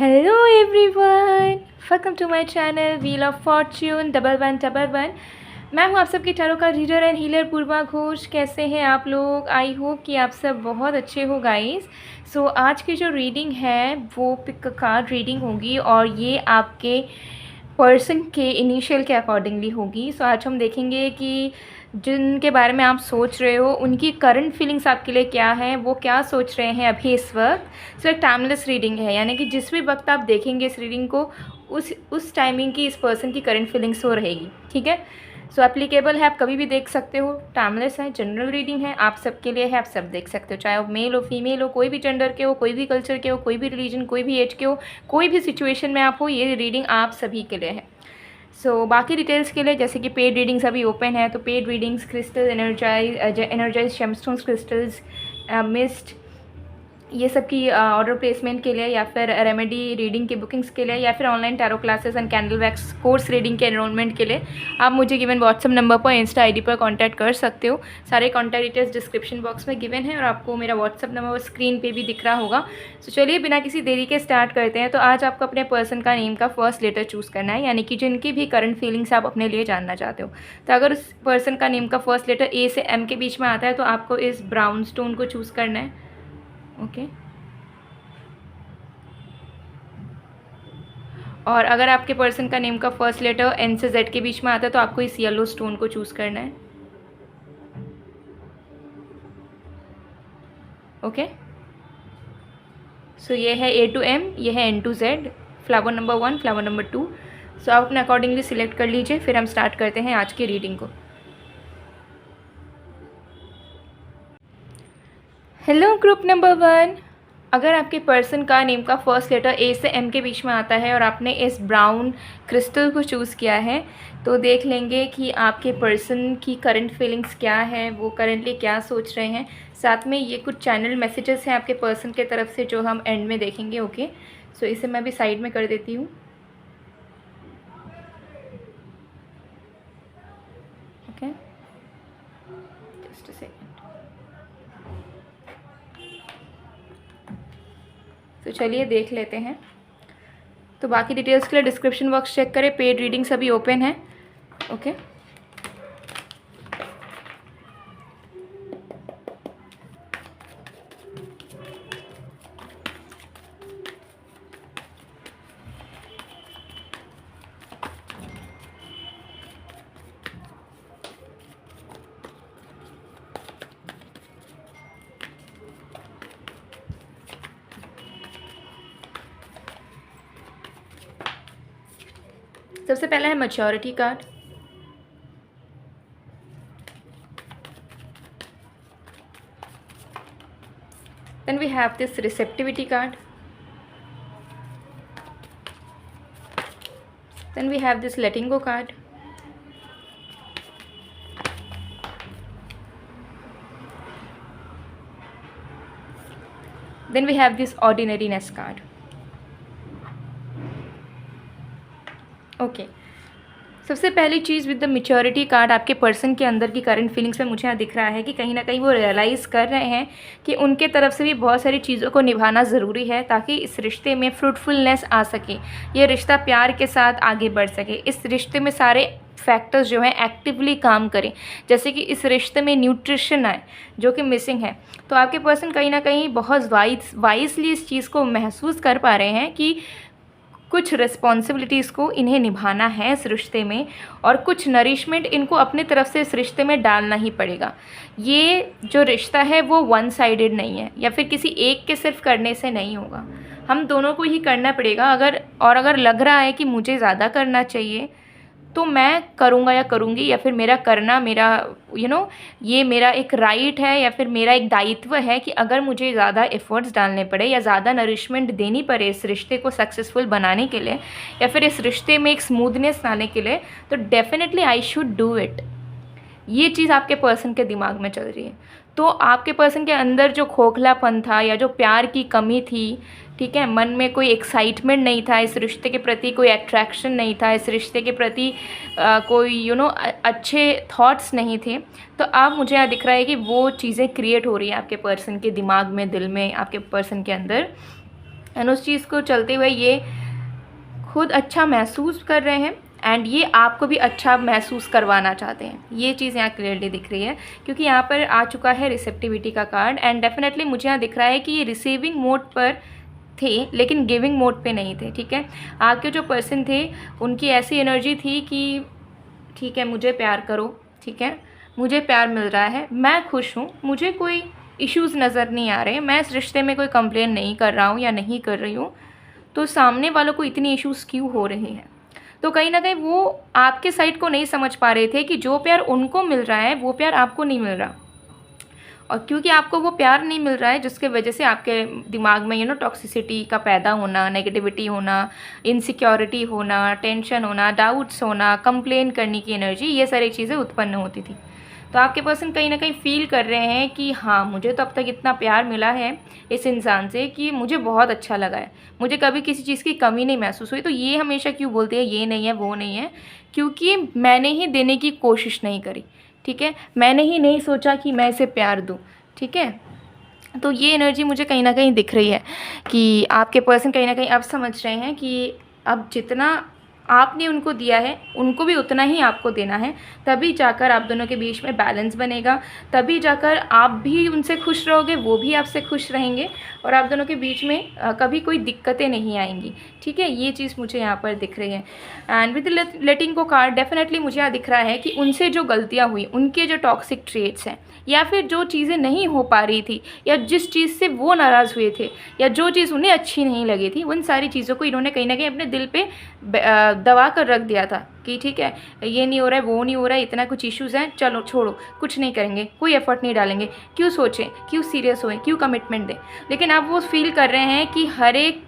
Hello everyone, welcome to my channel Wheel of Fortune 1111। मैं हूँ आप सबकी टैरो का रीडर एंड हीलर पूर्वा घोष। कैसे हैं आप लोग? आई होप कि आप सब बहुत अच्छे हो गाइस। सो आज की जो रीडिंग है वो पिक कार्ड रीडिंग होगी और ये आपके पर्सन के इनिशियल के अकॉर्डिंगली होगी। सो आज हम देखेंगे कि जिनके बारे में आप सोच रहे हो उनकी करंट फीलिंग्स आपके लिए क्या है, वो क्या सोच रहे हैं अभी इस वक्त। सो एक टाइमलेस रीडिंग है, यानी कि जिस भी वक्त आप देखेंगे इस रीडिंग को उस टाइमिंग की इस पर्सन की करंट फीलिंग्स हो रहेगी। ठीक है, सो एप्लीकेबल है, आप कभी भी देख सकते हो। टाइमलेस है, जनरल रीडिंग है, आप सबके लिए है, आप सब देख सकते हो, चाहे वो मेल हो फीमेल हो, कोई भी जेंडर के हो, कोई भी कल्चर के हो, कोई भी रिलीजन, कोई भी एज के हो, कोई भी सिचुएशन में आप हो, ये रीडिंग आप सभी के लिए है। सो बाकी डिटेल्स के लिए, जैसे कि पेड रीडिंग्स अभी ओपन है, तो paid readings crystal energise gemstones crystals mist ये सब की ऑर्डर प्लेसमेंट के लिए, या फिर रेमेडी रीडिंग की बुकिंग्स के लिए, या फिर online tarot classes and candle wax course reading के एनरोलमेंट के लिए आप मुझे गिवन व्हाट्सअप नंबर पर, इंस्टा आईडी पर कांटेक्ट कर सकते हो। सारे कांटेक्ट डिटेल्स डिस्क्रिप्शन बॉक्स में गिवन है और आपको मेरा व्हाट्सअप नंबर स्क्रीन पे भी दिख रहा होगा। तो चलिए बिना किसी देरी के स्टार्ट करते हैं। तो आज आपको अपने पर्सन का नेम का फर्स्ट लेटर चूज़ करना है, यानी कि जिनकी भी करंट फीलिंग्स आप अपने लिए जानना चाहते हो। तो अगर उस पर्सन का नेम का फर्स्ट लेटर ए से एम के बीच में आता है तो आपको इस ब्राउन स्टोन को चूज़ करना है। ओके, और अगर आपके पर्सन का नेम का फर्स्ट लेटर एन से जेड के बीच में आता है तो आपको इस येलो स्टोन को चूज़ करना है। ओके, सो ये है ए टू एम, ये है N to Z, flower number 1, flower number 2। So आप अपने अकॉर्डिंगली सिलेक्ट कर लीजिए, फिर हम स्टार्ट करते हैं आज की रीडिंग को। हेलो ग्रुप नंबर 1, अगर आपके पर्सन का नेम का फर्स्ट लेटर ए से एम के बीच में आता है और आपने इस ब्राउन क्रिस्टल को चूज़ किया है तो देख लेंगे कि आपके पर्सन की करंट फीलिंग्स क्या है, वो करंटली क्या सोच रहे हैं। साथ में ये कुछ चैनल मैसेजेस हैं आपके पर्सन के तरफ से जो हम एंड में देखेंगे। ओके, सो इसे मैं भी साइड में कर देती हूँ। Okay, just a second. तो चलिए देख लेते हैं। तो बाकी डिटेल्स के लिए डिस्क्रिप्शन बॉक्स चेक करें, पेड रीडिंग्स अभी ओपन है। ओके, सबसे पहला है maturity card, then we have this receptivity card, then we have this letting go card, then we have this ordinariness card. Okay, सबसे पहली चीज़ विद द मैच्योरिटी कार्ड, आपके person के अंदर की करंट फीलिंग्स में मुझे यहाँ दिख रहा है कि कहीं ना कहीं वो रियलाइज़ कर रहे हैं कि उनके तरफ से भी बहुत सारी चीज़ों को निभाना ज़रूरी है ताकि इस रिश्ते में फ्रूटफुलनेस आ सके, ये रिश्ता प्यार के साथ आगे बढ़ सके, इस रिश्ते में सारे फैक्टर्स जो हैं एक्टिवली काम करें, जैसे कि इस रिश्ते में न्यूट्रिशन आए जो कि मिसिंग है। तो आपके पर्सन कहीं ना कहीं बहुत वाइजली इस चीज़ को महसूस कर पा रहे हैं कि कुछ रिस्पॉन्सिबिलिटीज़ को इन्हें निभाना है इस रिश्ते में, और कुछ नरिशमेंट इनको अपने तरफ से इस रिश्ते में डालना ही पड़ेगा। ये जो रिश्ता है वो वन साइडेड नहीं है, या फिर किसी एक के सिर्फ करने से नहीं होगा, हम दोनों को ही करना पड़ेगा। अगर लग रहा है कि मुझे ज़्यादा करना चाहिए तो मैं करूँगा या करूँगी, या फिर मेरा करना मेरा ये मेरा एक राइट है या फिर मेरा एक दायित्व है कि अगर मुझे ज़्यादा एफ़र्ट्स डालने पड़े या ज़्यादा नरिशमेंट देनी पड़े इस रिश्ते को सक्सेसफुल बनाने के लिए, या फिर इस रिश्ते में एक स्मूथनेस लाने के लिए, तो definitely I should do it. ये चीज़ आपके पर्सन के दिमाग में चल रही है। तो आपके पर्सन के अंदर जो खोखलापन था या जो प्यार की कमी थी, ठीक है, मन में कोई एक्साइटमेंट नहीं था इस रिश्ते के प्रति, कोई अट्रैक्शन नहीं था इस रिश्ते के प्रति, कोई अच्छे थॉट्स नहीं थे, तो अब मुझे यहाँ दिख रहा है कि वो चीज़ें क्रिएट हो रही है आपके पर्सन के दिमाग में, दिल में, आपके पर्सन के अंदर। एंड उस चीज़ को चलते हुए ये खुद अच्छा महसूस कर रहे हैं एंड ये आपको भी अच्छा महसूस करवाना चाहते हैं। ये चीज़ यहाँ क्लियरली दिख रही है, क्योंकि यहाँ पर आ चुका है रिसेप्टिविटी का कार्ड एंड डेफिनेटली मुझे यहाँ दिख रहा है कि ये रिसीविंग मोड पर थे लेकिन गिविंग मोड पे नहीं थे। ठीक है, आपके जो पर्सन थे उनकी ऐसी एनर्जी थी कि ठीक है मुझे प्यार करो, ठीक है मुझे प्यार मिल रहा है, मैं खुश हूँ, मुझे कोई इश्यूज़ नज़र नहीं आ रहे, मैं इस रिश्ते में कोई कंप्लेन नहीं कर रहा हूँ या नहीं कर रही हूँ, तो सामने वालों को इतनी इश्यूज़ क्यों हो रही हैं। तो कहीं ना कहीं वो आपके साइड को नहीं समझ पा रहे थे कि जो प्यार उनको मिल रहा है वो प्यार आपको नहीं मिल रहा, और क्योंकि आपको वो प्यार नहीं मिल रहा है जिसके वजह से आपके दिमाग में टॉक्सिसिटी का पैदा होना, नेगेटिविटी होना, इनसिक्योरिटी होना, टेंशन होना, डाउट्स होना, कंप्लेन करने की एनर्जी, ये सारी चीज़ें उत्पन्न होती थी। तो आपके पर्सन कहीं ना कहीं फील कर रहे हैं कि हाँ मुझे तो अब तक इतना प्यार मिला है इस इंसान से कि मुझे बहुत अच्छा लगा है, मुझे कभी किसी चीज़ की कमी नहीं महसूस हुई। तो ये हमेशा क्यों बोलते हैं ये नहीं है वो नहीं है, क्योंकि मैंने ही देने की कोशिश नहीं करी। ठीक है, मैंने ही नहीं सोचा कि मैं इसे प्यार दूँ। ठीक है, तो ये एनर्जी मुझे कहीं ना कहीं दिख रही है कि आपके पर्सन कहीं ना कहीं अब समझ रहे हैं कि अब जितना आपने उनको दिया है उनको भी उतना ही आपको देना है, तभी जाकर आप दोनों के बीच में बैलेंस बनेगा, तभी जाकर आप भी उनसे खुश रहोगे, वो भी आपसे खुश रहेंगे और आप दोनों के बीच में कभी कोई दिक्कतें नहीं आएंगी। ठीक है, ये चीज़ मुझे यहाँ पर दिख रही है। And with letting go kart definitely मुझे यहाँ दिख रहा है कि उनसे जो गलतियाँ हुई, उनके जो टॉक्सिक ट्रेट्स हैं या फिर जो चीज़ें नहीं हो पा रही थी या जिस चीज़ से वो नाराज़ हुए थे या जो चीज़ उन्हें अच्छी नहीं लगी थी, उन सारी चीज़ों को इन्होंने कहीं ना कहीं अपने दिल पे दबा कर रख दिया था कि ठीक है ये नहीं हो रहा है, वो नहीं हो रहा है, इतना कुछ इश्यूज़ हैं, चलो छोड़ो, कुछ नहीं करेंगे, कोई एफर्ट नहीं डालेंगे, क्यों सोचें, क्यों सीरियस होएं, क्यों कमिटमेंट दें। लेकिन अब वो फील कर रहे हैं कि हर एक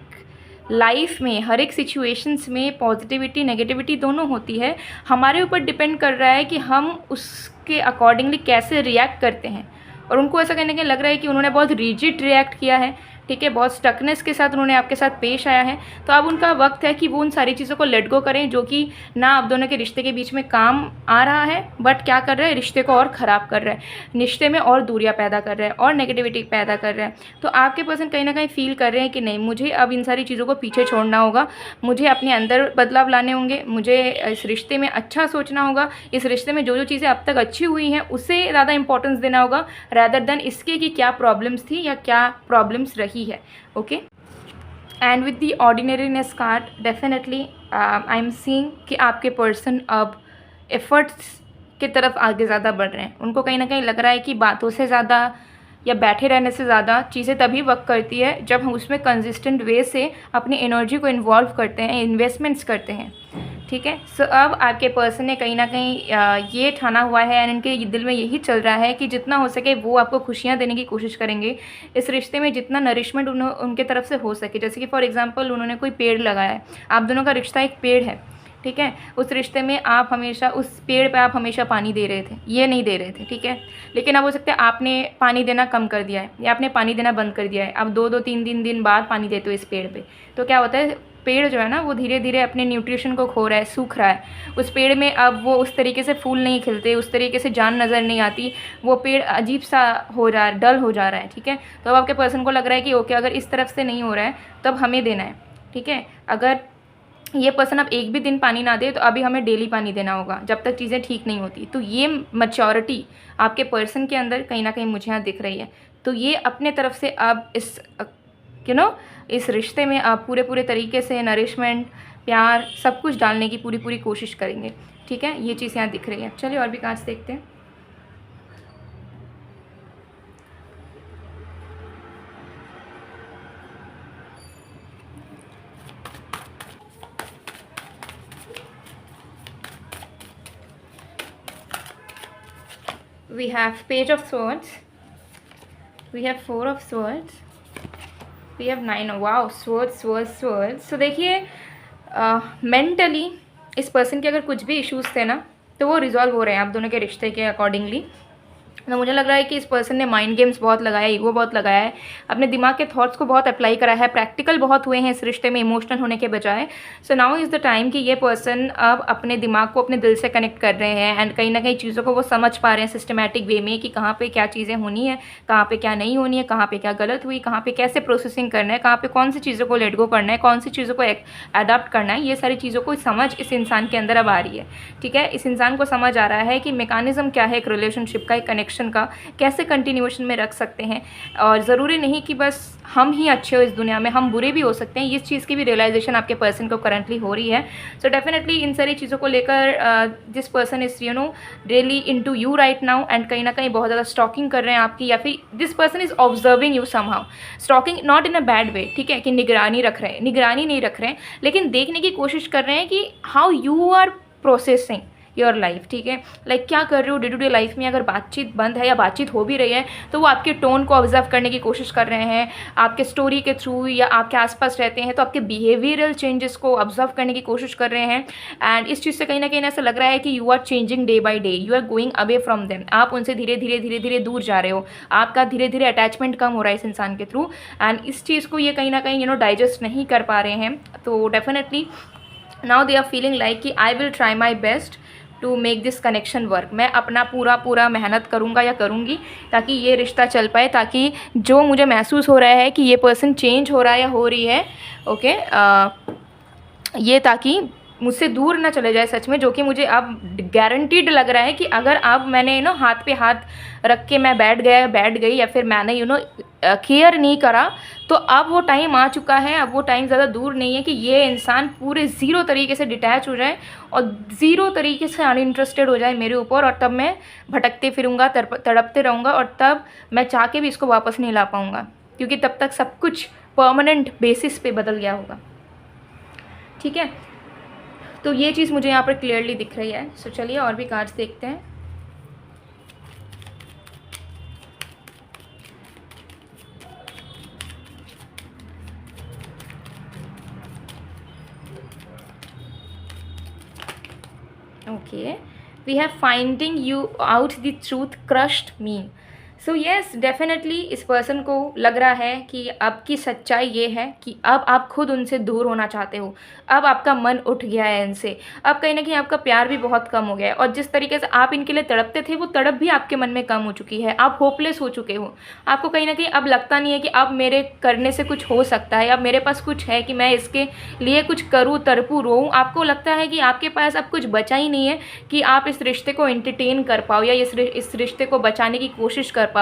लाइफ में, हर एक सिचुएशंस में पॉजिटिविटी नेगेटिविटी दोनों होती है, हमारे ऊपर डिपेंड कर रहा है कि हम उसके अकॉर्डिंगली कैसे रिएक्ट करते हैं। और उनको ऐसा कहने के लग रहा है कि उन्होंने बहुत रिजिड रिएक्ट किया है। ठीक है, बहुत स्टकनेस के साथ उन्होंने आपके साथ पेश आया है। तो अब उनका वक्त है कि वो उन सारी चीज़ों को लेट गो करें जो कि ना आप दोनों के रिश्ते के बीच में काम आ रहा है, बट क्या कर रहा है, रिश्ते को और ख़राब कर रहा है, रिश्ते में और दूरियां पैदा कर रहा है और नेगेटिविटी पैदा कर रहा है। तो आपके पर्सन कहीं ना कहीं फील कर रहे हैं कि नहीं, मुझे अब इन सारी चीज़ों को पीछे छोड़ना होगा, मुझे अपने अंदर बदलाव लाने होंगे, मुझे इस रिश्ते में अच्छा सोचना होगा, इस रिश्ते में जो जो चीज़ें अब तक अच्छी हुई हैं उसे ज़्यादा इंपॉर्टेंस देना होगा रैदर देन इसके कि क्या प्रॉब्लम्स थी या क्या प्रॉब्लम्स रही है। Okay, and with the ordinariness card definitely I am seeing कि आपके पर्सन अब एफर्ट्स की तरफ आगे ज़्यादा बढ़ रहे हैं। उनको कहीं ना कहीं लग रहा है कि बातों से ज़्यादा या बैठे रहने से ज़्यादा चीज़ें तभी वर्क करती है जब हम उसमें कंसिस्टेंट वे से अपनी एनर्जी को इन्वॉल्व करते हैं, इन्वेस्टमेंट्स करते हैं। ठीक है, सो अब आपके पर्सन ने कहीं ना कहीं ये ठाना हुआ है एंड इनके दिल में यही चल रहा है कि जितना हो सके वो आपको खुशियाँ देने की कोशिश करेंगे इस रिश्ते में, जितना नरिशमेंट उनके तरफ से हो सके। जैसे कि फॉर एग्जांपल उन्होंने कोई पेड़ लगाया है, आप दोनों का रिश्ता एक पेड़ है। ठीक है, उस रिश्ते में आप हमेशा उस पेड़ पे आप हमेशा पानी दे रहे थे, ये नहीं दे रहे थे। ठीक है, लेकिन अब हो सकता है आपने पानी देना कम कर दिया है या आपने पानी देना बंद कर दिया है, अब 2-2 3 दिन बाद पानी देते हो इस पेड़ पे। तो क्या होता है, पेड़ जो है ना वो धीरे धीरे अपने न्यूट्रिशन को खो रहा है, सूख रहा है। उस पेड़ में अब वो उस तरीके से फूल नहीं खिलते, उस तरीके से जान नज़र नहीं आती, वो पेड़ अजीब सा हो रहा है, डल हो जा रहा है। ठीक है, तो अब आपके पर्सन को लग रहा है कि ओके अगर इस तरफ से नहीं हो रहा है तब हमें देना है। ठीक है, अगर ये पर्सन अब एक भी दिन पानी ना दे तो अभी हमें डेली पानी देना होगा जब तक चीज़ें ठीक नहीं होती। तो ये मैच्योरिटी आपके पर्सन के अंदर कहीं ना कहीं मुझे यहाँ दिख रही है। तो ये अपने तरफ से अब इस इस रिश्ते में आप पूरे तरीके से नरिशमेंट, प्यार, सब कुछ डालने की पूरी कोशिश करेंगे। ठीक है, ये चीज़ यहाँ दिख रही है। चलिए और भी कार्ड्स देखते हैं। We have Page of Swords, we have 4 of Swords, we have 9 of wow, Swords। So देखिए मेंटली इस पर्सन के अगर कुछ भी इश्यूज़ थे ना तो वो रिजॉल्व हो रहे हैं आप दोनों के रिश्ते के अकॉर्डिंगली। तो मुझे लग रहा है कि इस पर्सन ने माइंड गेम्स बहुत लगाया है, ईगो बहुत लगाया है, अपने दिमाग के थॉट्स को बहुत अप्लाई करा है, प्रैक्टिकल बहुत हुए हैं इस रिश्ते में इमोशनल होने के बजाय। So now is the time कि ये पर्सन अब अपने दिमाग को अपने दिल से कनेक्ट कर रहे हैं एंड कहीं ना कहीं चीज़ों को वो समझ पा रहे हैं सिस्टमेटिक वे में कि कहाँ पे क्या चीज़ें होनी है, कहाँ पे क्या नहीं होनी है, कहाँ पे क्या गलत हुई, कहाँ पे कैसे प्रोसेसिंग करना है, कहाँ पे कौन सी चीज़ों को लेट गो करना है, कौन सी चीज़ों को अडाप्ट करना है। ये सारी चीज़ों को समझ इस इंसान के अंदर अब आ रही है। ठीक है, इस इंसान को समझ आ रहा है कि मैकेनिज्म क्या है एक रिलेशनशिप का, एक कनेक्शन का, कैसे कंटिन्यूएशन में रख सकते हैं। और ज़रूरी नहीं कि बस हम ही अच्छे हो इस दुनिया में, हम बुरे भी हो सकते हैं। इस चीज़ की भी रियलाइजेशन आपके पर्सन को करंटली हो रही है। सो डेफिनेटली इन सारी चीज़ों को लेकर this person is really into you right now and कहीं ना कहीं बहुत ज़्यादा स्टॉकिंग कर रहे हैं आपकी, या फिर this person is observing you somehow. Stalking not in a bad way, ठीक है, कि निगरानी रख रहे हैं, निगरानी नहीं रख रहे हैं, लेकिन देखने की कोशिश कर रहे हैं कि how you are processing your life. ठीक है, लाइक क्या कर रहे हो डे टू डे लाइफ में। अगर बातचीत बंद है या बातचीत हो भी रही है तो वो आपके टोन को ऑब्जर्व करने की कोशिश कर रहे हैं, आपके स्टोरी के थ्रू, या आपके आसपास रहते हैं तो आपके बिहेवियरल चेंजेस को ऑब्जर्व करने की कोशिश कर रहे हैं। एंड इस चीज़ से कहीं ना कहीं ऐसा लग रहा है कि you are changing day by day, you are going away from them. आप उनसे धीरे धीरे धीरे धीरे दूर जा रहे हो, आपका धीरे धीरे अटैचमेंट कम हो रहा है इस इंसान के थ्रू। एंड इस चीज़ को ये कहीं ना कहीं डाइजेस्ट नहीं कर पा रहे हैं। तो definitely now they are feeling like कि I will try my best to make this connection work. मैं अपना पूरा मेहनत करूँगा या करूँगी ताकि ये रिश्ता चल पाए, ताकि जो मुझे महसूस हो रहा है कि ये पर्सन चेंज हो रहा है या हो रही है, ओके, ये ताकि मुझसे दूर ना चले जाए सच में, जो कि मुझे अब गारंटीड लग रहा है कि अगर अब मैंने हाथ पे हाथ रख के मैं बैठ गई या फिर मैंने केयर नहीं करा, तो अब वो टाइम आ चुका है, अब वो टाइम ज़्यादा दूर नहीं है कि ये इंसान पूरे ज़ीरो तरीके से डिटैच हो जाए और ज़ीरो तरीके से अनइंटरेस्टेड हो जाए मेरे ऊपर, और तब मैं भटकते फिरूँगा, तड़पते रहूँगा, और तब मैं चाह के भी इसको वापस नहीं ला पाऊँगा, क्योंकि तब तक सब कुछ परमानेंट बेसिस पे बदल गया होगा। ठीक है, तो ये चीज़ मुझे यहाँ पर क्लियरली दिख रही है। सो चलिए और भी कार्ड्स देखते हैं। Okay, we have finding you out the truth crushed me. So yes, definitely इस पर्सन को लग रहा है कि अब की सच्चाई ये है कि अब आप खुद उनसे दूर होना चाहते हो, अब आपका मन उठ गया है इनसे, अब कहीं ना कहीं आपका प्यार भी बहुत कम हो गया है, और जिस तरीके से आप इनके लिए तड़पते थे वो तड़प भी आपके मन में कम हो चुकी है। आप होपलेस हो चुके हो, आपको कहीं ना कहीं अब लगता नहीं है कि अब मेरे करने से कुछ हो सकता है, अब मेरे पास कुछ है कि मैं इसके लिए कुछ करूँ, तड़पूँ, रोऊँ। आपको लगता है कि आपके पास अब कुछ बचा ही नहीं है कि आप इस रिश्ते को एंटरटेन कर पाओ या इस रिश्ते को बचाने की कोशिश कर पाओ।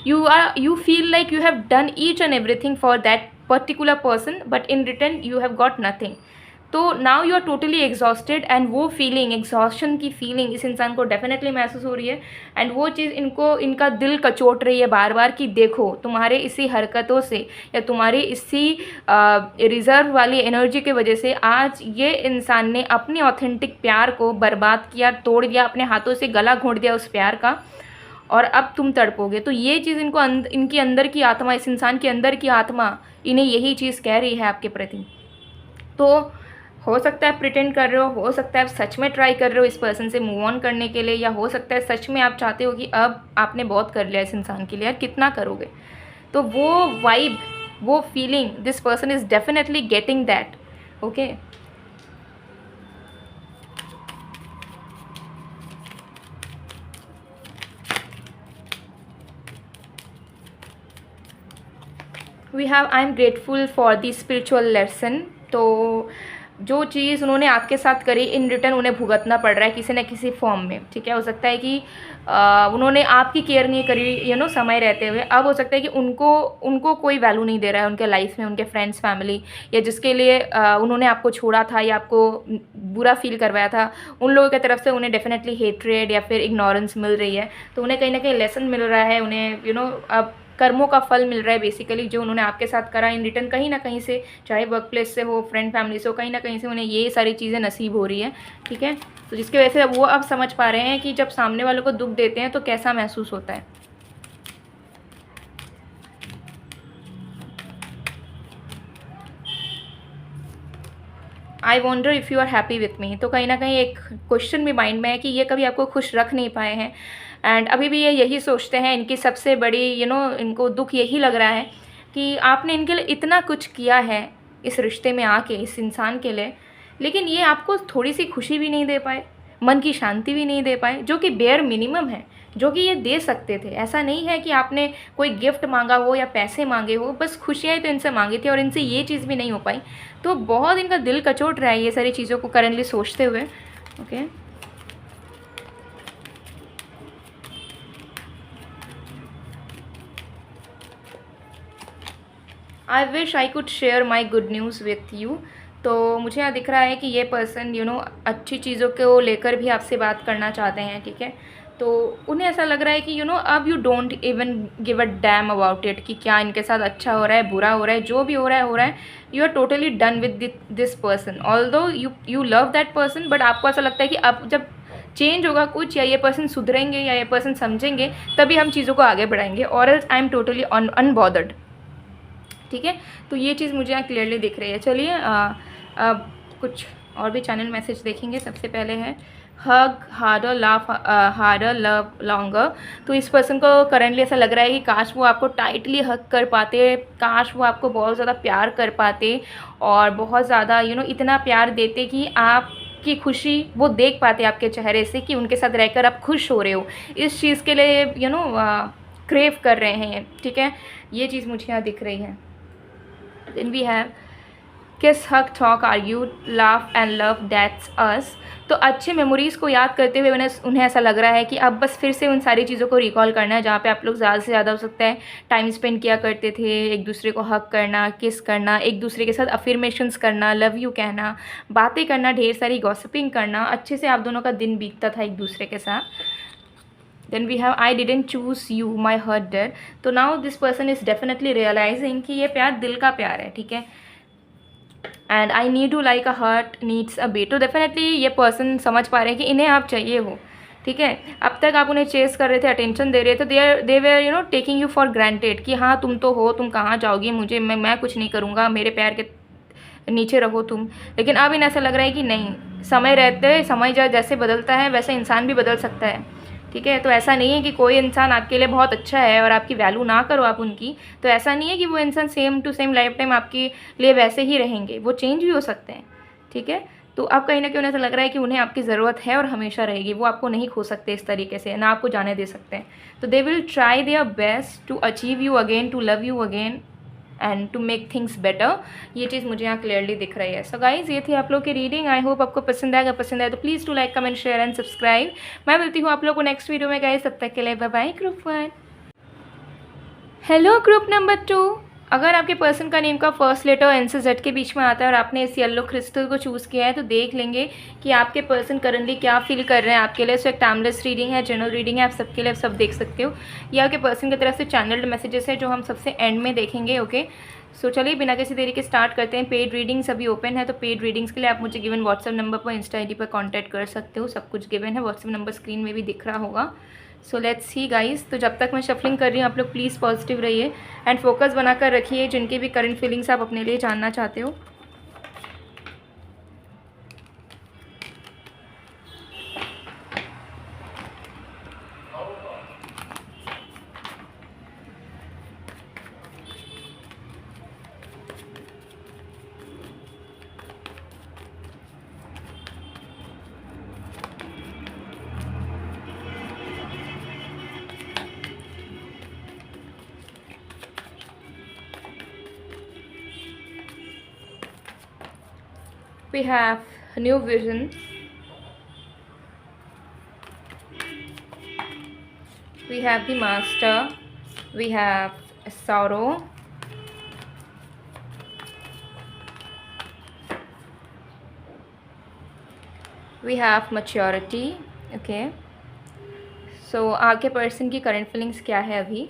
You feel like you have done each and everything for that particular person, but in return you have got nothing. तो now you are totally exhausted, and वो फीलिंग, एग्जॉस्शन की फीलिंग इस इंसान को डेफिनेटली महसूस हो रही है। एंड वो चीज़ इनका दिल कचोट रही है बार बार कि देखो तुम्हारे इसी हरकतों से या तुम्हारी इसी रिज़र्व वाली एनर्जी की वजह से आज ये इंसान ने अपने ऑथेंटिक प्यार को बर्बाद किया, तोड़ दिया, अपने हाथों से गला घोंट दिया उस प्यार का, और अब तुम तड़पोगे। तो ये चीज़ इनकी अंदर की आत्मा, इस इंसान के अंदर की आत्मा इन्हें यही चीज़ कह रही है आपके प्रति। तो हो सकता है प्रिटेंड कर रहे हो सकता है आप सच में ट्राई कर रहे हो इस पर्सन से मूव ऑन करने के लिए, या हो सकता है सच में आप चाहते हो कि अब आपने बहुत कर लिया इस इंसान के लिए, यार कितना करोगे। तो वो वाइब, वो feeling, this person is definitely getting that. Okay, we have I am grateful for the spiritual lesson. तो जो चीज़ उन्होंने आपके साथ करी, इन रिटर्न उन्हें भुगतना पड़ रहा है किसी न किसी फॉर्म में। ठीक है, हो सकता है कि उन्होंने आपकी केयर नहीं करी समय रहते हुए, अब हो सकता है कि उनको कोई वैल्यू नहीं दे रहा है उनके लाइफ में, उनके फ्रेंड्स, फैमिली, या जिसके लिए उन्होंने आपको छोड़ा था या आपको बुरा फील करवाया था, उन लोगों की तरफ से उन्हें डेफिनेटली हेट्रेड या फिर इग्नोरेंस मिल रही है। तो उन्हें कहीं ना कहीं लेसन मिल रहा है, उन्हें अब कर्मों का फल मिल रहा है बेसिकली, जो उन्होंने आपके साथ करा इन रिटर्न कहीं ना कहीं से, चाहे वर्क प्लेस से हो, फ्रेंड फैमिली से हो, कहीं ना कहीं से उन्हें ये सारी चीज़ें नसीब हो रही है। ठीक है, तो जिसकी वजह से वो अब समझ पा रहे हैं कि जब सामने वालों को दुख देते हैं तो कैसा महसूस होता है। I wonder if you are happy with me. तो कहीं ना कहीं एक क्वेश्चन भी माइंड में है कि ये कभी आपको खुश रख नहीं पाए हैं, एंड अभी भी ये यही सोचते हैं। इनकी सबसे बड़ी इनको दुख यही लग रहा है कि आपने इनके लिए इतना कुछ किया है इस रिश्ते में आके, इस इंसान के लिए, लेकिन ये आपको थोड़ी सी खुशी भी नहीं दे पाए, मन की शांति भी नहीं दे पाए, जो कि बेयर मिनिमम है, जो कि ये दे सकते थे। ऐसा नहीं है कि आपने कोई गिफ्ट मांगा हो या पैसे मांगे हो, बस खुशियाँ ही तो इनसे मांगी थी और इनसे ये चीज़ भी नहीं हो पाई। तो बहुत इनका दिल कचोट रहा है ये सारी चीज़ों को करेंटली सोचते हुए। Okay, I wish I could share my good news with you. तो मुझे यहाँ दिख रहा है कि ये पर्सन अच्छी चीज़ों को लेकर भी आपसे बात करना चाहते हैं, ठीक है। तो उन्हें ऐसा लग रहा है कि अब you don't even give a damn about it, कि क्या इनके साथ अच्छा हो रहा है, बुरा हो रहा है, जो भी हो रहा है, you are totally done with this person. Although you love that person, but आपको ऐसा लगता है कि अब जब चेंज होगा कुछ, या ये पर्सन सुधरेंगे, या ये पर्सन समझेंगे, तभी हम चीज़ों को आगे बढ़ाएंगे, और else I am totally unbothered, ठीक है। तो ये चीज़ मुझे यहाँ क्लियरली दिख रही है। चलिए अब कुछ और भी चैनल मैसेज देखेंगे। सबसे पहले है hug harder laugh harder love longer. तो इस पर्सन को करंटली ऐसा लग रहा है कि काश वो आपको टाइटली हग कर पाते, काश वो आपको बहुत ज़्यादा प्यार कर पाते, और बहुत ज़्यादा इतना प्यार देते कि आपकी खुशी वो देख पाते आपके चेहरे से, कि उनके साथ रहकर आप खुश हो रहे हो। इस चीज़ के लिए क्रेव कर रहे हैं, ठीक है। ये चीज़ मुझे यहाँ दिख रही है। Then we have kiss, hug, talk, argue, laugh and love, that's us। तो अच्छे मेमोरीज़ को याद करते हुए उन्हें ऐसा लग रहा है कि अब बस फिर से उन सारी चीज़ों को रिकॉल करना है जहाँ पे आप लोग ज़्यादा से ज़्यादा हो सकता है टाइम स्पेंड किया करते थे, एक दूसरे को हग करना, किस करना, एक दूसरे के साथ अफर्मेशंस करना, लव यू कहना, बातें करना, ढेर सारी गॉसिपिंग करना, अच्छे से आप दोनों का दिन बीतता था एक दूसरे के साथ। Then we have I didn't choose you, my heart did। तो now this person is definitely realizing कि ये प्यार दिल का प्यार है, ठीक है। And I need you like a heart needs a beat। तो definitely ये person समझ पा रहे हैं कि इन्हें आप चाहिए हो, ठीक है। अब तक आप उन्हें चेस कर रहे थे, अटेंशन दे रहे थे, they were taking you for granted, कि हाँ तुम तो हो, तुम कहाँ जाओगी, मुझे मैं कुछ नहीं करूँगा, मेरे पैर के नीचे रहो तुम। लेकिन अब इन्हें ऐसा लग रहा है कि नहीं, समय रहते समय जैसे बदलता है वैसे इंसान भी बदल सकता है, ठीक है। तो ऐसा नहीं है कि कोई इंसान आपके लिए बहुत अच्छा है और आपकी वैल्यू ना करो आप उनकी, तो ऐसा नहीं है कि वो इंसान same to same lifetime आपके लिए वैसे ही रहेंगे, वो चेंज भी हो सकते हैं, ठीक है। तो अब कहीं ना कहीं उन्हें ऐसा लग रहा है कि उन्हें आपकी ज़रूरत है और हमेशा रहेगी, वो आपको नहीं खो सकते इस तरीके से, ना आपको जाने दे सकते हैं। तो they will try their best to achieve you again, to love you again and to make things better. ये चीज़ मुझे यहाँ क्लियरली दिख रही है। सो गाइज, ये थी आप लोग की रीडिंग। आई होप आपको पसंद आएगा, पसंद आए तो please to like comment share and subscribe. मैं मिलती हूँ आप लोग को नेक्स्ट वीडियो में गाइज, तब तक के लिए bye bye. Group 1। Hello group number 2। अगर आपके पर्सन का नेम का फर्स्ट लेटर एन से जेड के बीच में आता है और आपने इस येलो क्रिस्टल को चूज़ किया है, तो देख लेंगे कि आपके पर्सन करंटली क्या फील कर रहे हैं आपके लिए। सो एक टाइमलेस रीडिंग है, जनरल रीडिंग है, आप सबके लिए, आप सब देख सकते हो। ये आपके पर्सन की तरफ से चैनल्ड मैसेजेस है जो हम सबसे एंड में देखेंगे, ओके। सो चलिए बिना किसी देरी के स्टार्ट करते हैं। पेड रीडिंग्स अभी ओपन है, तो पेड रीडिंग्स के लिए आप मुझे गिवन व्हाट्सएप नंबर पर, इंस्टा आईडी पर कांटेक्ट कर सकते हो। सब कुछ गिवन है, व्हाट्सएप नंबर स्क्रीन में भी दिख रहा होगा। So let's see guys. तो जब तक मैं शफलिंग कर रही हूँ, आप लोग प्लीज़ पॉजिटिव रहिए एंड फोकस बनाकर रखिए जिनकी भी करंट फीलिंग्स आप अपने लिए जानना चाहते हो। We have a new vision, we have the master, we have sorrow, we have maturity, okay। सो आपके पर्सन की करंट फीलिंग्स क्या है अभी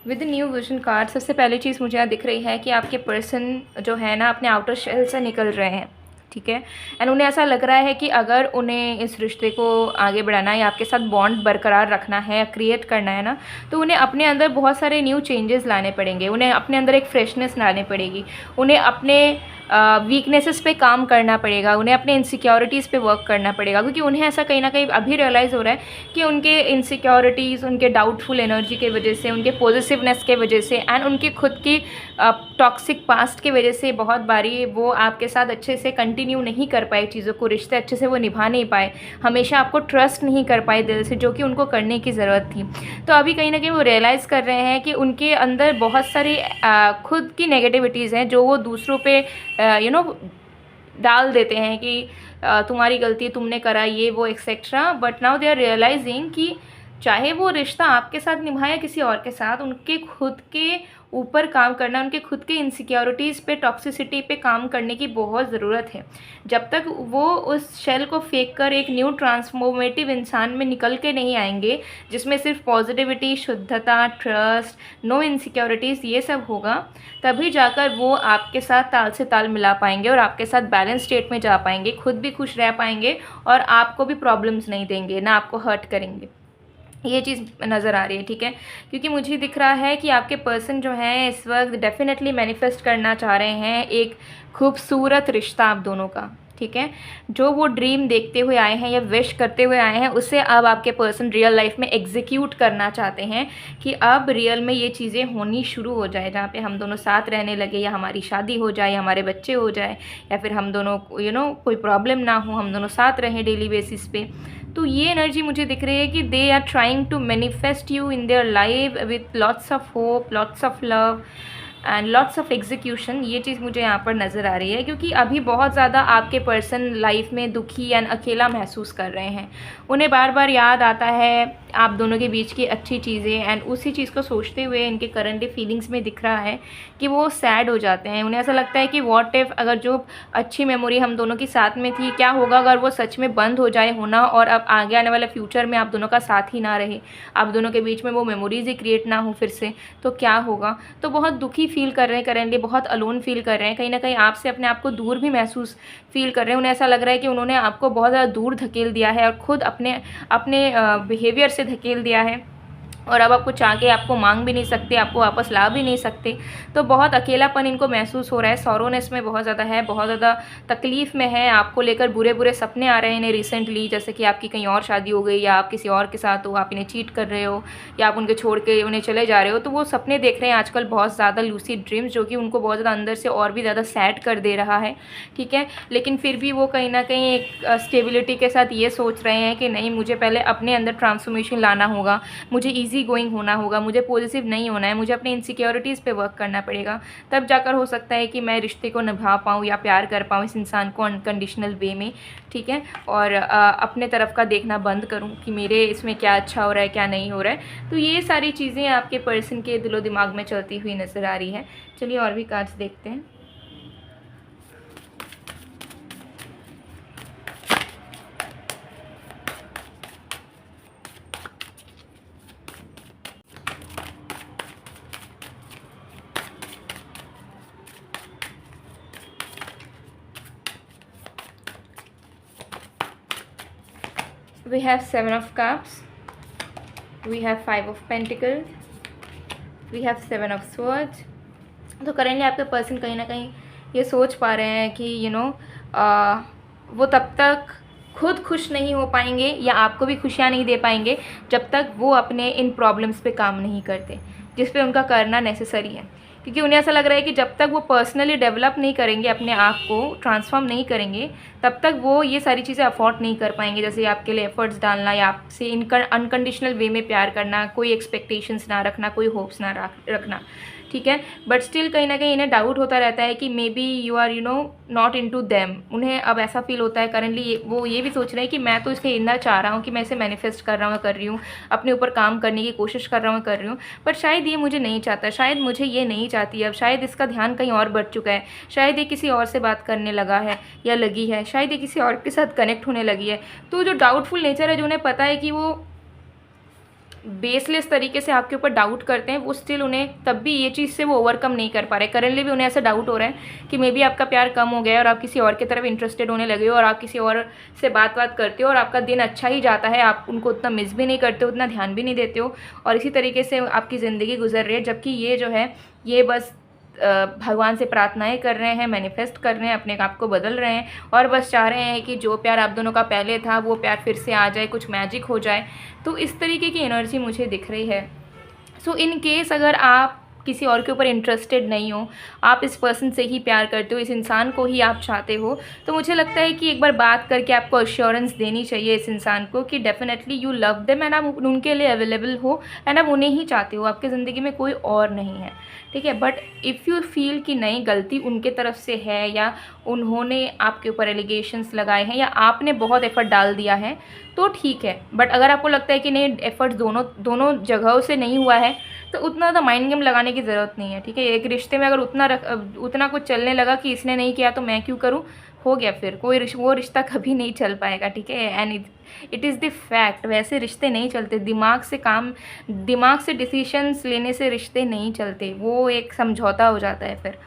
विद न्यू विजन कार्ड। सबसे पहली चीज़ मुझे यहाँ दिख रही है कि आपके पर्सन जो है ना अपने आउटर शेल से निकल रहे हैं, ठीक है। एंड उन्हें ऐसा लग रहा है कि अगर उन्हें इस रिश्ते को आगे बढ़ाना है या आपके साथ बॉन्ड बरकरार रखना है, क्रिएट करना है ना, तो उन्हें अपने अंदर बहुत सारे न्यू चेंजेस लाने पड़ेंगे, उन्हें अपने अंदर एक फ्रेशनेस लानी पड़ेगी, उन्हें अपने वीकनेसेस पे काम करना पड़ेगा, उन्हें अपने इनसिक्योरिटीज़ पे वर्क करना पड़ेगा, क्योंकि उन्हें ऐसा कहीं ना कहीं अभी रियलाइज़ हो रहा है कि उनके इनसिक्योरिटीज़, उनके डाउटफुल एनर्जी के वजह से, उनके पॉजिटिवनेस के वजह से एंड उनकी खुद की टॉक्सिक पास्ट की वजह से बहुत बारी वो आपके साथ अच्छे से कंटिन्यू नहीं कर पाए चीज़ों को, रिश्ते अच्छे से वो निभा नहीं पाए, हमेशा आपको ट्रस्ट नहीं कर पाए दिल से, जो कि उनको करने की ज़रूरत थी। तो अभी कहीं ना कहीं वो रियलाइज़ कर रहे हैं कि उनके अंदर बहुत सारी खुद की नेगेटिविटीज़ हैं जो वो दूसरों पे डाल देते हैं कि तुम्हारी गलती, तुमने करा ये वो etcetera. But now they are realising कि चाहे वो रिश्ता आपके साथ निभाया किसी और के साथ, उनके खुद के ऊपर काम करना, उनके खुद के इनसिक्योरिटीज़ पे, टॉक्सिसिटी पे काम करने की बहुत ज़रूरत है। जब तक वो उस शेल को फेंक कर एक न्यू ट्रांसफॉर्मेटिव इंसान में निकल के नहीं आएंगे, जिसमें सिर्फ पॉजिटिविटी, शुद्धता, ट्रस्ट, नो इनसिक्योरिटीज़, ये सब होगा, तभी जाकर वो आपके साथ ताल से ताल मिला पाएंगे और आपके साथ बैलेंस स्टेट में जा पाएंगे, खुद भी खुश रह पाएंगे और आपको भी प्रॉब्लम्स नहीं देंगे, ना आपको हर्ट करेंगे। ये चीज़ नज़र आ रही है, ठीक है। क्योंकि मुझे दिख रहा है कि आपके पर्सन जो हैं इस वक्त डेफिनेटली मैनिफेस्ट करना चाह रहे हैं एक खूबसूरत रिश्ता आप दोनों का, ठीक है। जो वो ड्रीम देखते हुए आए हैं या विश करते हुए आए हैं, उसे अब आपके पर्सन रियल लाइफ में एग्जीक्यूट करना चाहते हैं कि अब रियल में ये चीज़ें होनी शुरू हो जाए, जहाँ पे हम दोनों साथ रहने लगे, या हमारी शादी हो जाए, या हमारे बच्चे हो जाए, या फिर हम दोनों कोई प्रॉब्लम ना हो, हम दोनों साथ रहें डेली बेसिस पे। तो ये एनर्जी मुझे दिख रही है कि they are trying to manifest you in their life with lots of hope, lots of love and lots of execution. ये चीज़ मुझे यहाँ पर नज़र आ रही है, क्योंकि अभी बहुत ज़्यादा आपके पर्सन लाइफ में दुखी एंड अकेला महसूस कर रहे हैं। उन्हें बार बार याद आता है आप दोनों के बीच की अच्छी चीज़ें, एंड उसी चीज़ को सोचते हुए इनके करंट फीलिंग्स में दिख रहा है कि वो सैड हो जाते हैं। उन्हें ऐसा लगता है कि व्हाट इफ़, अगर जो अच्छी मेमोरी हम दोनों की साथ में थी, क्या होगा अगर वो सच में बंद हो जाए होना, और अब आगे आने वाले फ्यूचर में आप दोनों का साथ ही ना रहे, आप दोनों के बीच में वो मेमोरीज़ ही क्रिएट ना हो फिर से, तो क्या होगा। तो बहुत दुखी फील कर रहे हैं करेंटली, बहुत अलोन फील कर रहे हैं, कहीं ना कहीं आपसे अपने आप को दूर भी महसूस फील कर रहे हैं। उन्हें ऐसा लग रहा है कि उन्होंने आपको बहुत ज़्यादा दूर धकेल दिया है और खुद अपने अपने बिहेवियर से धकेल दिया है, और अब आपको चाह के आपको मांग भी नहीं सकते, आपको वापस ला भी नहीं सकते। तो बहुत अकेलापन इनको महसूस हो रहा है, सॉरोनेस में बहुत ज़्यादा है, बहुत ज़्यादा तकलीफ़ में है, आपको लेकर बुरे बुरे सपने आ रहे हैं इन्हें रिसेंटली, जैसे कि आपकी कहीं और शादी हो गई, या आप किसी और के साथ हो, आप इन्हें चीट कर रहे हो, या आप उनके छोड़ के उन्हें चले जा रहे हो। तो वो सपने देख रहे हैं आजकल बहुत ज़्यादा, लूसिड ड्रीम्स, जो कि उनको बहुत ज़्यादा अंदर से और भी ज़्यादा सैड कर दे रहा है, ठीक है। लेकिन फिर भी वो कहीं ना कहीं एक स्टेबिलिटी के साथ ये सोच रहे हैं कि नहीं, मुझे पहले अपने अंदर ट्रांसफॉर्मेशन लाना होगा, मुझे ईजी गोइंग होना होगा, मुझे पॉजिटिव नहीं होना है, मुझे अपने इनसिक्योरिटीज़ पे वर्क करना पड़ेगा, तब जाकर हो सकता है कि मैं रिश्ते को निभा पाऊँ या प्यार कर पाऊँ इस इंसान को अनकंडीशनल वे में, ठीक है। और अपने तरफ का देखना बंद करूँ कि मेरे इसमें क्या अच्छा हो रहा है, क्या नहीं हो रहा है। तो ये सारी चीज़ें आपके पर्सन के दिलो दिमाग में चलती हुई नज़र आ रही है। चलिए और भी कार्ड्स देखते हैं। We have 7 of cups, we have 5 of pentacles, we have 7 of swords। तो करेंटली आपके पर्सन कहीं ना कहीं ये सोच पा रहे हैं कि वो तब तक खुद खुश नहीं हो पाएंगे या आपको भी खुशियाँ नहीं दे पाएंगे जब तक वो अपने इन प्रॉब्लम्स पे काम नहीं करते, जिस पे उनका करना नेसेसरी है। क्योंकि उन्हें ऐसा लग रहा है कि जब तक वो पर्सनली डेवलप नहीं करेंगे, अपने आप को ट्रांसफॉर्म नहीं करेंगे, तब तक वो ये सारी चीज़ें अफोर्ड नहीं कर पाएंगे, जैसे आपके लिए एफर्ट्स डालना, या आपसे अनकंडीशनल वे में प्यार करना, कोई एक्सपेक्टेशंस ना रखना, कोई होप्स ना रखना, ठीक है। बट स्टिल कहीं ना कहीं इन्हें डाउट होता रहता है कि maybe you are not into them. उन्हें अब ऐसा फील होता है करंटली, वो ये भी सोच रहे हैं कि मैं तो इसे इतना चाह रहा हूँ कि मैं इसे मैनिफेस्ट कर रहा हूँ, कर रही हूँ, अपने ऊपर काम करने की कोशिश कर रहा हूँ, कर रही हूँ, बट शायद ये मुझे नहीं चाहता, शायद मुझे ये नहीं चाहती अब, शायद इसका ध्यान कहीं और बढ़ चुका है, शायद ये किसी और से बात करने लगा है या लगी है, शायद ये किसी और के साथ कनेक्ट होने लगी है। तो जो डाउटफुल नेचर है, जो उन्हें पता है कि वो बेसलेस तरीके से आपके ऊपर डाउट करते हैं, वो स्टिल उन्हें तब भी ये चीज़ से वो ओवरकम नहीं कर पा रहे। करेंटली भी उन्हें ऐसा डाउट हो रहा है कि मे बी आपका प्यार कम हो गया है और आप किसी और की तरफ इंटरेस्टेड होने लगे हो, और आप किसी और से बात करते हो और आपका दिन अच्छा ही जाता है, आप उनको उतना मिस भी नहीं करते हो, उतना ध्यान भी नहीं देते हो, और इसी तरीके से आपकी ज़िंदगी गुजर रही है। जबकि ये जो है, ये बस भगवान से प्रार्थनाएं कर रहे हैं, मैनिफेस्ट कर रहे हैं, अपने आप को बदल रहे हैं और बस चाह रहे हैं कि जो प्यार आप दोनों का पहले था वो प्यार फिर से आ जाए, कुछ मैजिक हो जाए। तो इस तरीके की एनर्जी मुझे दिख रही है। सो इन केस अगर आप किसी और के ऊपर इंटरेस्टेड नहीं हो, आप इस पर्सन से ही प्यार करते हो, इस इंसान को ही आप चाहते हो, तो मुझे लगता है कि एक बार बात करके आपको अश्योरेंस देनी चाहिए इस इंसान को कि definitely you love them and आप उनके लिए अवेलेबल हो एंड आप उन्हें ही चाहते हो, आपकी ज़िंदगी में कोई और नहीं है, ठीक है। बट इफ़ यू फील कि नहीं, गलती उनके तरफ से है या उन्होंने आपके ऊपर एलिगेशंस लगाए हैं या आपने बहुत एफर्ट डाल दिया है, तो ठीक है। बट अगर आपको लगता है कि नहीं, एफर्ट दोनों जगहों से नहीं हुआ है, तो उतना ज़्यादा माइंड गेम लगाने की ज़रूरत नहीं है, ठीक है। एक रिश्ते में अगर उतना कुछ चलने लगा कि इसने नहीं किया तो मैं क्यों करूँ, हो गया, फिर वो रिश्ता कभी नहीं चल पाएगा, ठीक है। And it is the fact, वैसे रिश्ते नहीं चलते। दिमाग से डिसीशंस लेने से रिश्ते नहीं चलते, वो एक समझौता हो जाता है फिर।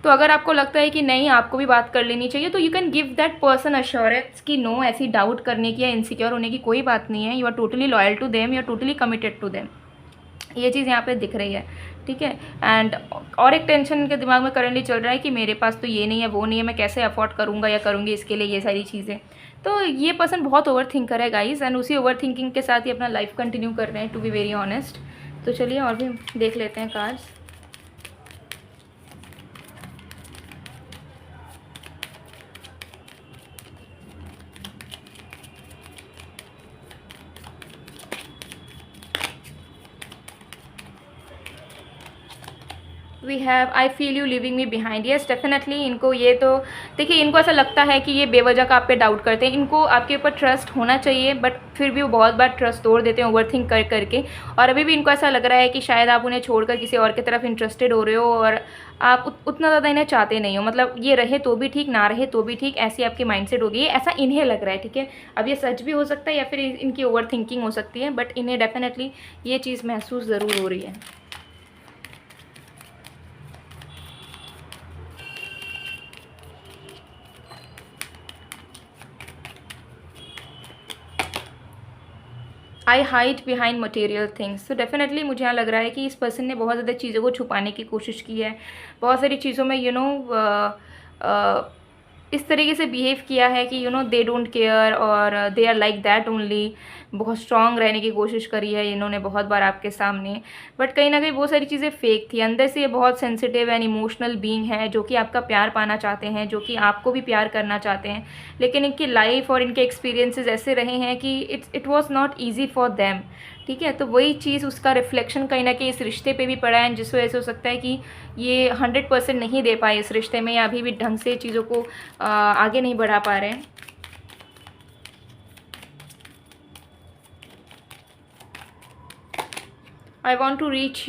तो अगर आपको लगता है कि नहीं, आपको भी बात कर लेनी चाहिए, तो you can give that person assurance कि नो, ऐसी डाउट करने की या इनसिक्योर होने की कोई बात नहीं है, you are totally loyal to them, you are totally committed to them. ये चीज़ यहाँ पे दिख रही है, ठीक है। एंड और एक टेंशन के दिमाग में करंटली चल रहा है कि मेरे पास तो ये नहीं है, वो नहीं है, मैं कैसे अफोर्ड करूँगा या करूँगी इसके लिए ये सारी चीज़ें। तो ये पर्सन बहुत ओवर थिंकर है गाइज, एंड उसी ओवर थिंकिंग के साथ ही अपना लाइफ कंटिन्यू कर रहे हैं, टू बी वेरी ऑनेस्ट। तो चलिए और भी देख लेते हैं cards. We have I feel you leaving me behind. Yes, definitely इनको ये तो देखिए, इनको ऐसा लगता है कि ये बेवजह का आप पे डाउट करते हैं। इनको आपके ऊपर ट्रस्ट होना चाहिए, बट फिर भी वो बहुत बार ट्रस्ट तोड़ देते हैं ओवर थिंक कर करके। और अभी भी इनको ऐसा लग रहा है कि शायद आप उन्हें छोड़कर किसी और की तरफ इंटरेस्टेड हो रहे हो और आप उतना ज़्यादा इन्हें चाहते नहीं हो। मतलब ये रहे तो भी ठीक, ना रहे तो भी ठीक, ऐसी आपकी माइंडसेट हो गई है, ऐसा इन्हें लग रहा है, ठीक है। अब ये सच भी हो सकता है या फिर इनकी ओवर थिंकिंग हो सकती है, बट इन्हें डेफिनेटली ये चीज़ महसूस ज़रूर हो रही है। आई हाइड बिहाइंड मटेरियल थिंग्स। तो डेफिनेटली मुझे यहाँ लग रहा है कि इस पर्सन ने बहुत ज़्यादा चीज़ों को छुपाने की कोशिश की है, बहुत सारी चीज़ों में इस तरीके से बिहेव किया है कि दे डोंट केयर और they are like that only. बहुत स्ट्रांग रहने की कोशिश करी है इन्होंने बहुत बार आपके सामने, बट कहीं ना कहीं वो सारी चीज़ें फेक थी। अंदर से ये बहुत सेंसिटिव एंड इमोशनल बीइंग है, जो कि आपका प्यार पाना चाहते हैं, जो कि आपको भी प्यार करना चाहते हैं, लेकिन इनकी लाइफ और इनके एक्सपीरियंसेस ऐसे रहे हैं कि it was not easy for them, ठीक है। तो वही चीज़, उसका रिफ्लेक्शन कहीं ना कहीं इस रिश्ते पे भी पड़ा है, जिस वजह से हो सकता है कि ये 100% नहीं दे पाए इस रिश्ते में, या अभी भी ढंग से चीज़ों को आगे नहीं बढ़ा पा रहे हैं। I want to reach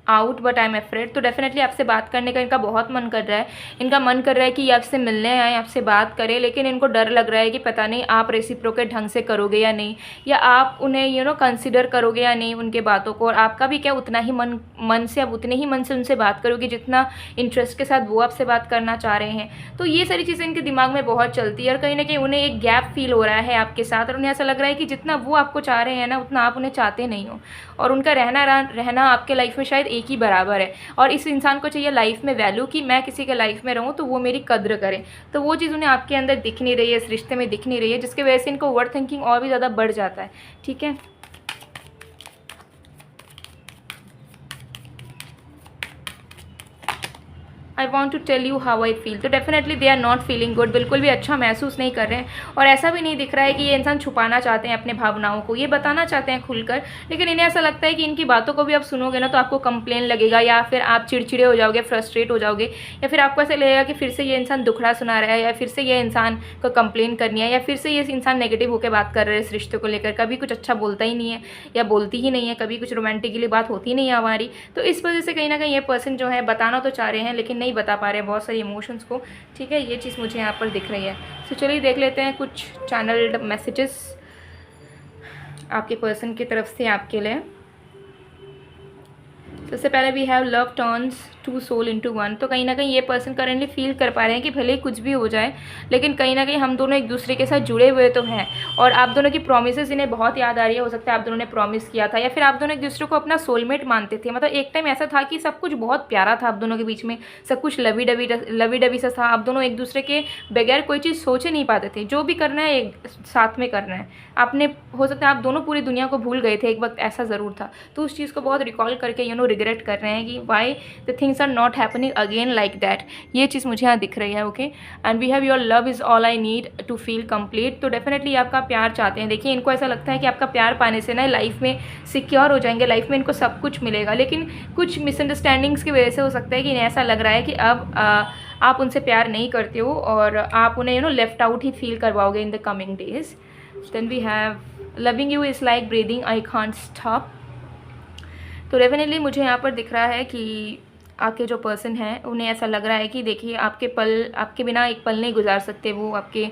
out but I am afraid. तो डेफिनेटली आपसे बात करने का इनका बहुत मन कर रहा है। इनका मन कर रहा है कि ये आपसे मिलने आए, आपसे बात करें, लेकिन इनको डर लग रहा है कि पता नहीं आप रेसिप्रोकेट ढंग से करोगे या नहीं, या आप उन्हें कंसिडर करोगे या नहीं उनके बातों को, और आपका भी क्या उतना ही मन से, अब उतने ही मन से उनसे बात करोगे जितना इंटरेस्ट के साथ वो आपसे बात करना चाह रहे हैं। तो ये सारी चीज़ें इनके दिमाग में बहुत चलती है और कहीं ना कहीं उन्हें एक गैप फील हो रहा है आपके साथ, और उन्हें ऐसा लग रहा है कि जितना वो आपको चाह रहे हैं ना, उतना आप उन्हें चाहते नहीं हो, और उनका रहना आपके लाइफ में शायद एक ही बराबर है। और इस इंसान को चाहिए लाइफ में वैल्यू, कि मैं किसी के लाइफ में रहूं तो वो मेरी कद्र करे। तो वो चीज़ उन्हें आपके अंदर दिख नहीं रही है, इस रिश्ते में दिख नहीं रही है, जिसकी वजह से इनको ओवर थिंकिंग और भी ज़्यादा बढ़ जाता है, ठीक है। I want to tell you how I feel. तो definitely they are not feeling good, बिल्कुल भी अच्छा महसूस नहीं कर रहे हैं, और ऐसा भी नहीं दिख रहा है कि ये इंसान छुपाना चाहते हैं अपने भावनाओं को, ये बताना चाहते हैं खुलकर, लेकिन इन्हें ऐसा लगता है कि इनकी बातों को भी आप सुनोगे ना तो आपको कंप्लेन लगेगा, या फिर आप चिड़चिड़े हो जाओगे, फ्रस्ट्रेट हो जाओगे, या फिर आपको ऐसा लगेगा कि फिर से ये इंसान दुखड़ा सुना रहा है, या फिर से ये इंसान को कंप्लेन करनी है, या फिर से ये इंसान नेगेटिव होकर बात कर रहे हैं इस रिश्ते को लेकर, कभी कुछ अच्छा बोलता ही नहीं है या बोलती ही नहीं है, कभी कुछ रोमांटिकली बात होती नहीं है हमारी। तो इस वजह से कहीं ना कहीं ये पर्सन जो है बताना तो चाह रहे हैं लेकिन नहीं बता पा रहे हैं बहुत सारी इमोशंस को, ठीक है। ये चीज़ मुझे यहाँ पर दिख रही है। तो चलिए देख लेते हैं कुछ चैनल्ड मैसेजेस आपके पर्सन की तरफ से आपके लिए। सबसे पहले we have love turns to soul into one. तो कहीं ना कहीं ये पर्सन करेंटली फील कर पा रहे हैं कि भले ही कुछ भी हो जाए, लेकिन कहीं ना कहीं हम दोनों एक दूसरे के साथ जुड़े हुए तो हैं। और आप दोनों की प्रोमिसेस इन्हें बहुत याद आ रही है। हो सकता है आप दोनों ने प्रॉमिस किया था, या फिर आप दोनों एक दूसरे को अपना सोलमेट मानते थे। मतलब एक टाइम ऐसा था कि सब कुछ बहुत प्यारा था आप दोनों के बीच में, सब कुछ लवी डबी सा था। आप दोनों एक दूसरे के बगैर कोई चीज़ सोच ही नहीं पाते थे। जो भी करना है एक साथ में करना है। आपने, हो सकता है आप दोनों पूरी दुनिया को भूल गए थे एक वक्त, ऐसा ज़रूर था। तो उस चीज़ को बहुत रिकॉल करके रिग्रेट कर रहे हैं कि why the things are not happening again like that. ये चीज़ मुझे यहाँ दिख रही है। Okay, and we have your love is all I need to feel complete. तो डेफिनेटली आपका प्यार चाहते हैं। देखिए, इनको ऐसा लगता है कि आपका प्यार पाने से ना लाइफ में सिक्योर हो जाएंगे, लाइफ में इनको सब कुछ मिलेगा। लेकिन कुछ मिसअंडरस्टैंडिंग्स की वजह से हो सकता है कि इन्हें ऐसा लग रहा है कि अब आप उनसे प्यार नहीं करते हो और आप उन्हें लेफ्ट आउट ही फील करवाओगे in the coming days. Then we have loving you is like breathing I can't stop. तो डेफिनेटली मुझे यहाँ पर दिख रहा है कि आपके जो पर्सन हैं उन्हें ऐसा लग रहा है कि देखिए, आपके बिना एक पल नहीं गुजार सकते वो, आपके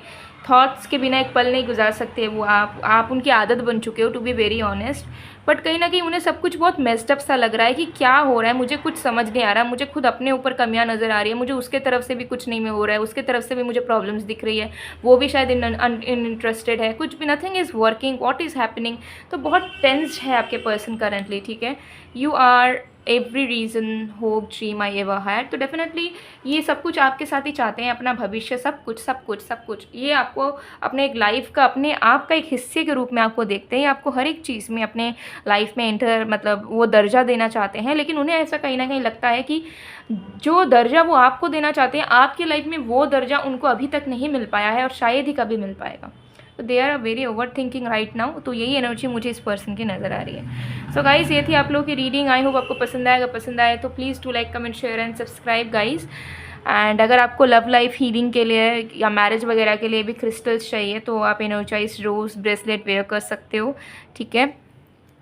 थॉट्स के बिना एक पल नहीं गुजार सकते वो। आप उनकी आदत बन चुके हो, to be very honest. But कहीं ना कहीं उन्हें सब कुछ बहुत मेस्ड अप सा लग रहा है कि क्या हो रहा है, मुझे कुछ समझ नहीं आ रहा, मुझे खुद अपने ऊपर कमियां नज़र आ रही है, मुझे उसके तरफ से भी कुछ नहीं में हो रहा है, उसके तरफ से भी मुझे प्रॉब्लम्स दिख रही है, वो भी शायद इंटरेस्टेड है, कुछ भी nothing is working, what is happening. तो बहुत टेंस्ड है आपके पर्सन करेंटली। ठीक है, you are every reason hope dream I ever had. तो डेफिनेटली ये सब कुछ आपके साथ ही चाहते हैं, अपना भविष्य, सब कुछ सब कुछ सब कुछ। ये आपको अपने एक लाइफ का, अपने आप का एक हिस्से के रूप में आपको देखते हैं। आपको हर एक चीज़ में अपने लाइफ में मतलब वो दर्जा देना चाहते हैं। लेकिन उन्हें ऐसा कहीं ना कहीं लगता है कि जो दर्जा वो आपको देना चाहते हैं, आपकी लाइफ में वो दर्जा उनको अभी तक नहीं मिल पाया है और शायद ही कभी मिल पाएगा। तो they are very overthinking right now. तो यही एनर्जी मुझे इस पर्सन की नज़र आ रही है। सो गाइज़, ये थी आप लोगों की रीडिंग। आई होप आपको पसंद आएगा। पसंद आए तो please to like comment share and subscribe guys. And अगर आपको लव लाइफ हीलिंग के लिए या मैरिज वगैरह के लिए भी क्रिस्टल्स चाहिए तो आप एनर्जाइज रोज़ ब्रेसलेट वेयर कर सकते हो। ठीक है,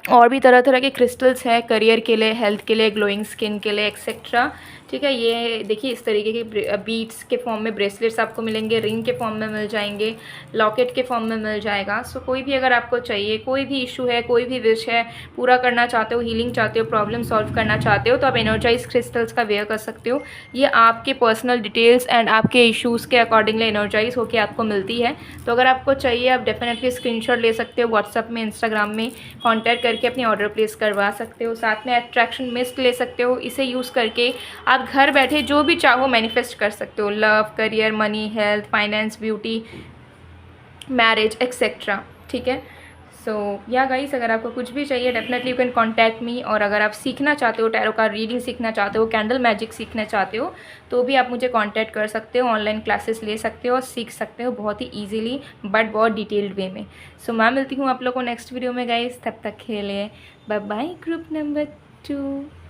और भी तरह तरह के क्रिस्टल्स है करियर के लिए, हेल्थ के लिए, ग्लोइंग स्किन के लिए, एक्सेट्रा। ठीक है, ये देखिए इस तरीके के बीड्स के फॉर्म में ब्रेसलेट्स आपको मिलेंगे, रिंग के फॉर्म में मिल जाएंगे, लॉकेट के फॉर्म में मिल जाएगा। सो कोई भी अगर आपको चाहिए, कोई भी इशू है, कोई भी विश है, पूरा करना चाहते हो, हीलिंग चाहते हो, प्रॉब्लम सॉल्व करना चाहते हो, तो आप एनर्जाइज क्रिस्टल्स का वेयर कर सकते हो। ये आपके पर्सनल डिटेल्स एंड आपके इशूज़ के अकॉर्डिंगली एनर्जाइज होकर आपको मिलती है। तो अगर आपको चाहिए आप डेफिनेटली स्क्रीनशॉट ले सकते हो, व्हाट्सअप में, इंस्टाग्राम में कॉन्टैक्ट करके अपनी ऑर्डर प्लेस करवा सकते हो। साथ में अट्रैक्शन मिस्ट ले सकते हो। इसे यूज़ करके आप घर बैठे जो भी चाहो मैनिफेस्ट कर सकते हो, love, career, money, health, finance, beauty, marriage, etcetera. ठीक है, सो या गाइस, अगर आपको कुछ भी चाहिए definitely you can contact me. और अगर आप सीखना चाहते हो, टैरो का रीडिंग सीखना चाहते हो, कैंडल मैजिक सीखना चाहते हो, तो भी आप मुझे कॉन्टैक्ट कर सकते हो। ऑनलाइन क्लासेस ले सकते हो और सीख सकते हो बहुत ही ईजिली, बट बहुत डिटेल्ड वे में। सो मैं मिलती हूँ आप लोगों को नेक्स्ट वीडियो में गाइस। तब तक के लिए बाय बाय। Group number 2।